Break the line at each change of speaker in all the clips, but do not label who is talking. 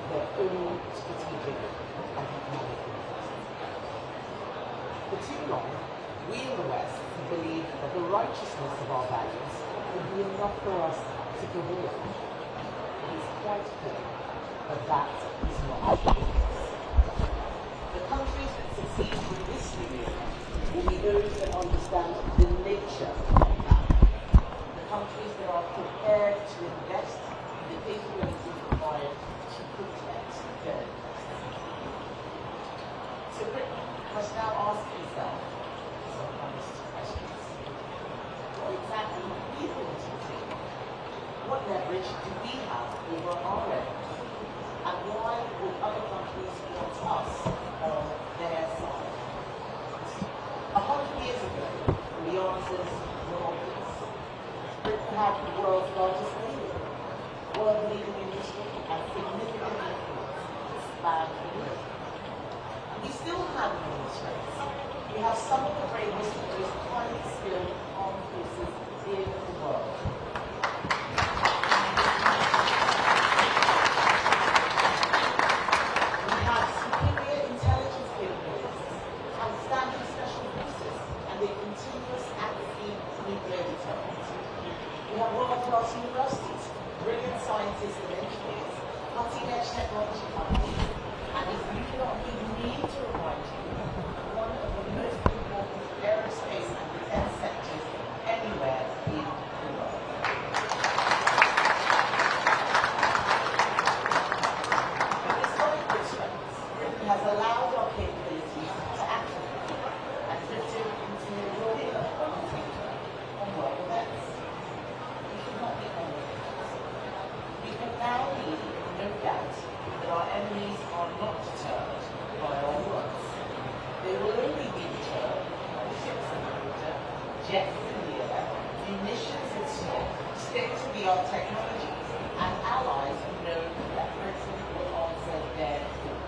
their own strategic and economic interests. For too long, we in the West have believed that the righteousness of our values would be enough for us to prevail. It is quite clear that that is not the case. The countries that succeed with this union will be those that understand the nature of that. The countries that are prepared to invest in the capabilities required to protect their interests. So Britain must now ask itself some honest questions. What exactly do we want to do? What leverage do we have over our enemies? And why would other countries want us on their side? 100 years ago, the answers were obvious. Britain had the world's largest navy, world-leading industry, and significant influence that spanned the world. We still have many strengths. We have some of the bravest and most highly skilled armed forces in the world. We have superior intelligence capabilities, outstanding special forces, and a continuous at-sea nuclear deterrent. We have world-class universities, brilliant scientists and engineers, cutting-edge technology companies, and if you do not need to remind you, one of the most important aerospace and defense sectors anywhere in the world. But despite these strengths, Britain has allowed our capabilities to atrophy and drifted into a role of commentator on world events. We should not be onlookers. We can now be in no doubt that our enemies are not deterred by our words. They will only be deterred by ships in the water, jets in the air, munitions in stock, state-of-the-art technologies, and allies who know that Britain will answer their call.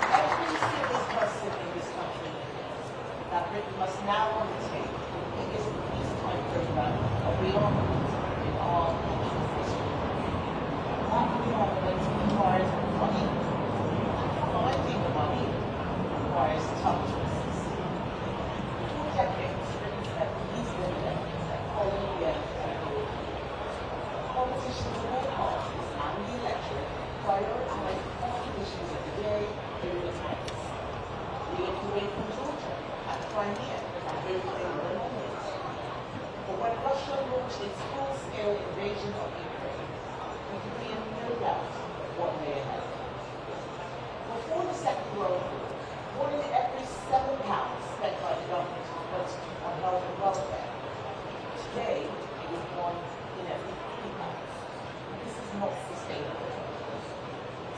Every serious person in this country knows that Britain must now undertake the biggest peacetime program of rearmament in our nation's history. That rearmament requires money, and finding the money requires tough choices. For decades, Britain spent least dividends at following the end of the war. Politicians of all parties and the electorate prioritized common issues of the day over the times. We looked away from Georgia and Crimea and voted England onwards. But when Russia launched its full-scale invasion of Ukraine, we could be in no doubt of what lay ahead. Before the Second World War, more than every £7 spent by the government was put on health and welfare. Today, it is one in every £3. This is not sustainable.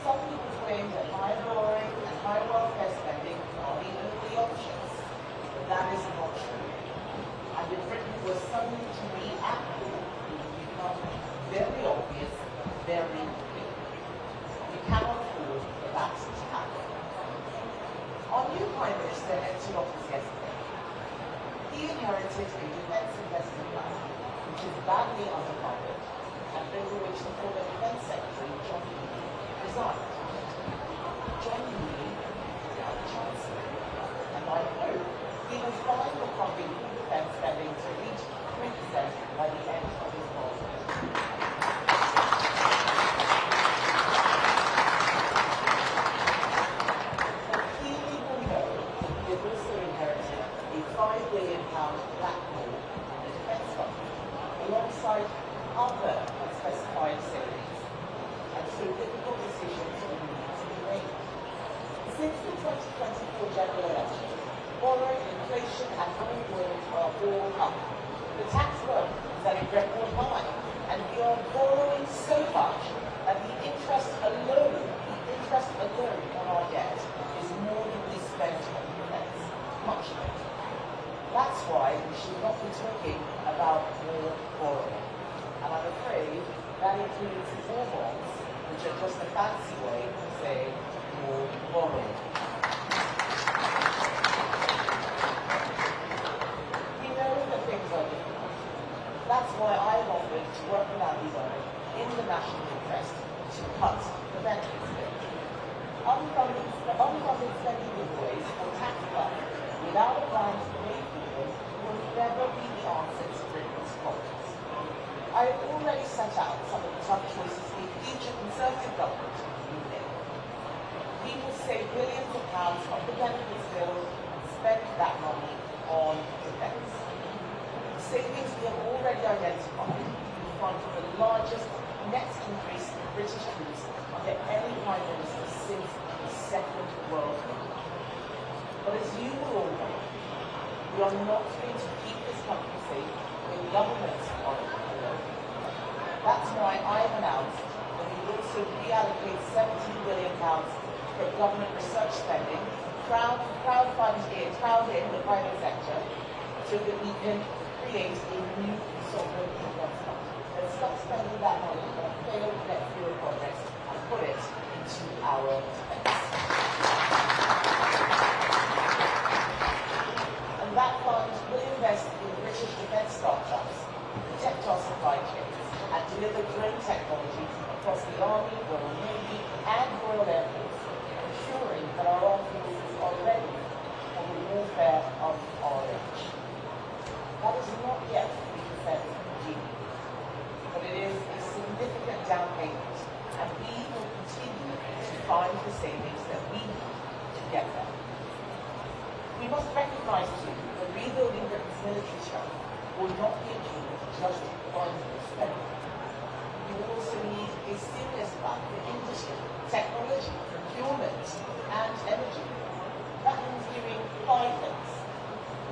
Some people claim that higher borrowing and higher welfare spending are the only options, but that is not true. And if Britain was suddenly to react, it would become very obvious, very quick. We cannot afford for that to happen. Our new Prime Minister entered office yesterday. He inherited a defence investment plan which is badly underfunded and over which the former Defence Secretary John Healey resigned. John Healey is now the Chancellor, and I hope he will find the funding for defence spending to reach 3% by the end of his parliament. Healey will know he has also inherited a £5 billion black hole in the defence fund, alongside other unspecified savings, and so difficult decisions will need to be made. Since the 2024 general election, borrowing, inflation, and unemployment are all up. The tax burden is at a record high, and we are borrowing so much that the interest alone on our debt is more than we spend on defence, much more. That's why we should not be talking about more borrowing. And I'm afraid that includes more bonds, which are just a fancy way of saying more borrowing. That's why I've offered to work with Andy in the national interest to cut the benefits bill. Unfunded spending giveaways or tax cuts without a plan to pay for them will never be the answer to Britain's problems. I have already set out some of the tough choices the future Conservative government will make. We will save billions of pounds from the benefits bill and spend that money on defence. Savings we have already identified will fund the largest net increase in British troops under any Prime Minister since the Second World War. But as you will all know, we are not going to keep this country safe with governments on it alone. That's why I have announced that we will also reallocate £17 billion for government research spending, crowd in the private sector, so that we can create a new sovereign defence fund. Let's stop spending that money on failed net zero projects and put it into our defence. And that fund will invest in British defence startups, protect our supply chains, and deliver drone technology across the Army, Royal Navy, and Royal Air Force, ensuring that our armed forces are ready for the warfare of our age. That is not yet 3% of GDP, but it is a significant down payment, and we will continue to find the savings that we need to get there. We must recognise too that rebuilding Britain's military strength will not be achieved just by spending. We will also need a serious plan for industry, technology, procurement, and energy. That means doing 5 things.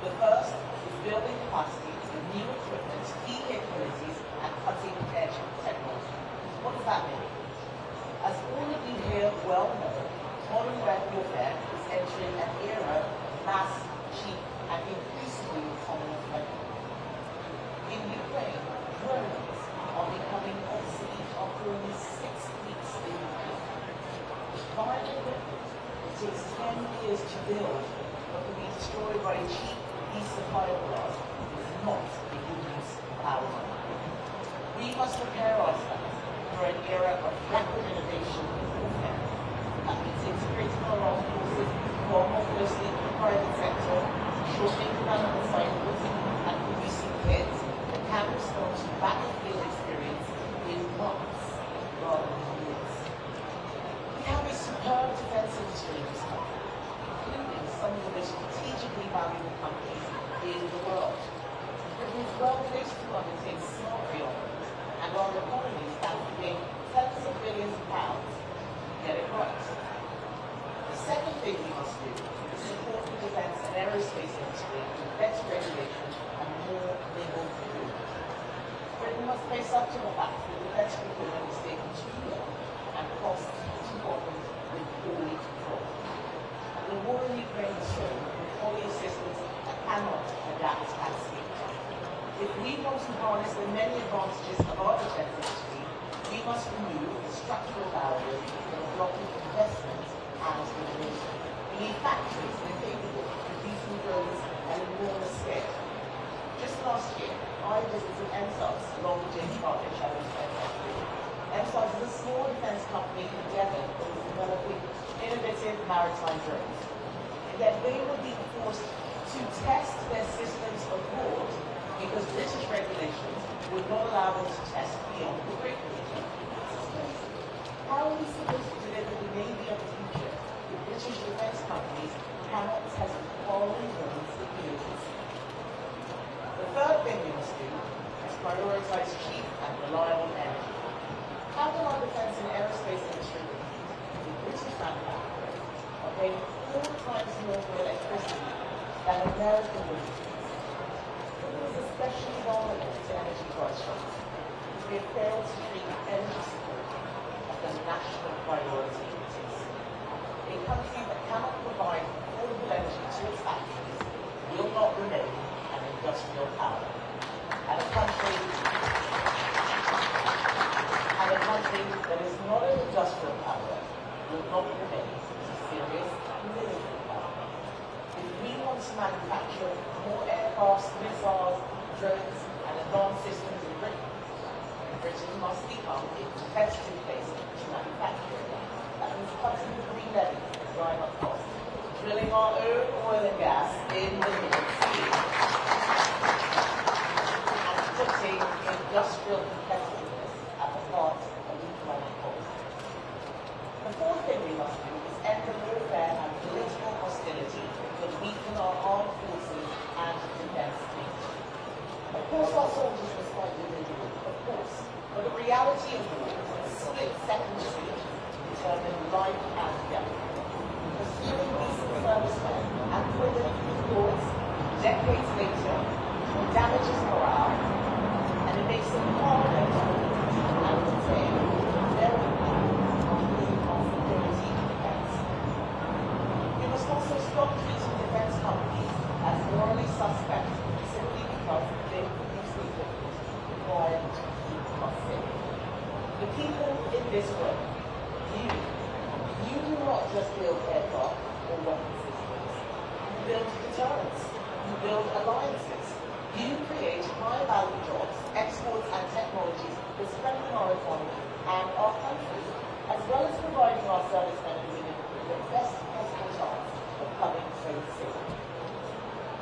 The first is building capacity with new equipment, key capabilities, and cutting-edge technology. What does that mean? As all of you here well know, modern warfare is entering an era of mass, cheap, and increasingly autonomous weapons. In Ukraine, drones are becoming obsolete after only 6 weeks in the field. Buying equipment that takes 10 years to build but can be destroyed by a cheap piece of fiberglass is not a good use of our money. We must prepare ourselves for an era of rapid innovation in warfare. That means integrating our armed forces far more closely with the private sector, shortening development cycles, and producing kits that can respond to battlefield experience in months rather than years. We have a superb defence industry in this country, including some of the most strategically valuable companies in the world. Britain is well placed to undertake smart rearmament, and our economy stands to gain tens of billions of pounds to get it right. The second thing we must do is support the defence and aerospace industry with better regulation and more legal procurement. Britain must face up to the fact that defence procurement is taking too long and costs too often with poorly controlled. The war in Ukraine has shown that quality assistance cannot adapt at speed. If we want to harness the many advantages of our defence industry, we must remove the structural barriers that are blocking investment and innovation. We need factories that are capable of producing drones at an enormous scale. Just last year, I visited MSARS along with James Partridge, I was MSARS is a small defence company in Devon that is developing innovative maritime drones. And yet they will be forced to test their systems abroad because British regulations would not allow them to test beyond the Great region. How are we supposed to deliver the Navy of the future if British defence companies cannot test foreign drones in the The third thing we must do is prioritise cheap and reliable energy. How will our defence and aerospace industry compete with British manufacturers are paying 4 times more for electricity than American businesses? It is especially vulnerable to energy price shocks because we have failed to treat energy security as a national priority it is. A country that cannot provide affordable energy to its factories will not remain an industrial power. And a country that is not an industrial power will not remain a serious military power. If we want to manufacture more aircrafts, missiles, drones, and advanced systems in Britain region must become a competitive place to manufacture. That means cutting the green levy to drive up costs, drilling our own oil and gas in the North Sea, and putting industrial competitiveness at the heart of economic policy. The fourth thing we must do is end the warfare and political hostility that weaken our armed forces and defence fleet. Of course, our soldiers will fight within the war, of course, but the reality of war is a split-second decision determine life and death. Pursuing recent servicemen and women wars decades later damages morale, and it makes it harder to and retain very security defense. We must also stop treating defense companies as morally suspect simply because they produce the equipment required to keep us safe. The people in this work, you do not just build aircraft or weapon systems. You build deterrence. You build alliances. You create high-value jobs, exports and technologies that strengthen our economy and our country, as well as providing our servicemen and women with the best possible chance of coming home safe.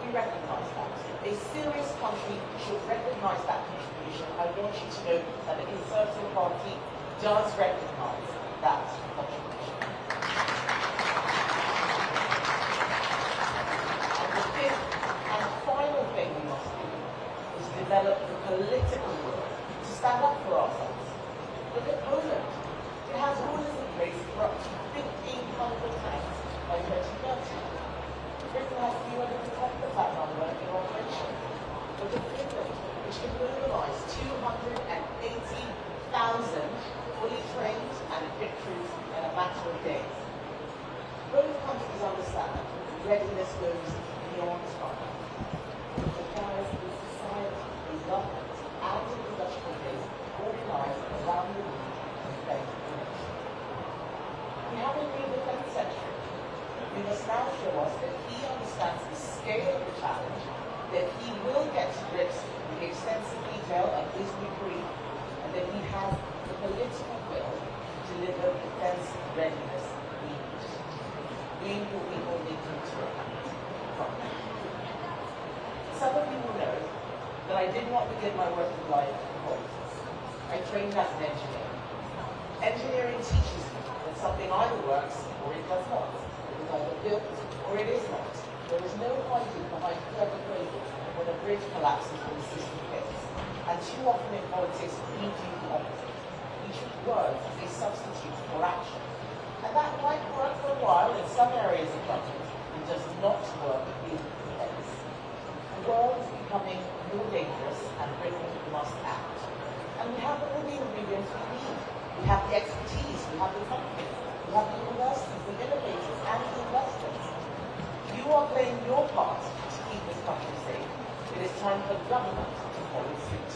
We recognise that. A serious country should recognise that contribution. I want you to know that the Conservative Party does recognise that contribution. And the fifth and final thing we must do is develop the political will to stand up for ourselves. Look at Poland. It has orders in place for up to 1,500 tanks by 2030. Britain has fewer than half of that number in operation. But the Finland, which can mobilise 280,000 fully trained and equipped troops in a matter of days. Both countries understand that readiness goes beyond time. It requires a society, a government, and a industrial base organised around the need to defend the nation. We have a new defence secretary. We must now show us that he understands the scale of the challenge, that he will get to grips with the extensive detail of his new brief, and that he has the political will to deliver defence readiness we need. We will need him to act from that. Some of you will know that I did not begin my working life in politics. I trained as an engineer. Engineering teaches me that something either works or it does not. It is either built or it is not. There is no hiding behind clever cradles when a bridge collapses or the system fails. And too often in politics, we do the opposite. We treat words as a substitute for action. And that might work for a while in some areas of government. It does not work in defence. The world is becoming more dangerous and Britain must act. And we have all the ingredients we need. We have the expertise, we have the companies, we have the universities, the innovators, and the investors. You are playing your part to keep this country safe. It is time for government to follow suit.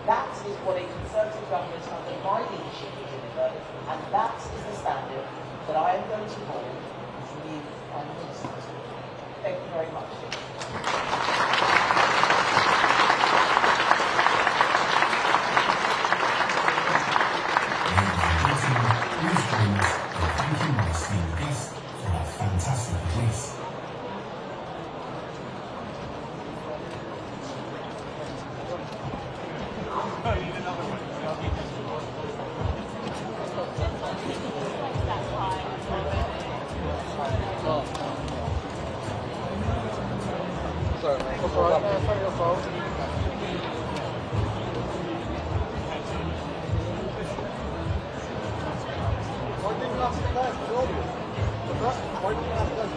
That is what a Conservative government under my leadership will deliver, and that is the standard that I am going to hold as new Prime Minister. Thank you very much.
Why didn't you ask that? Why didn't you ask that?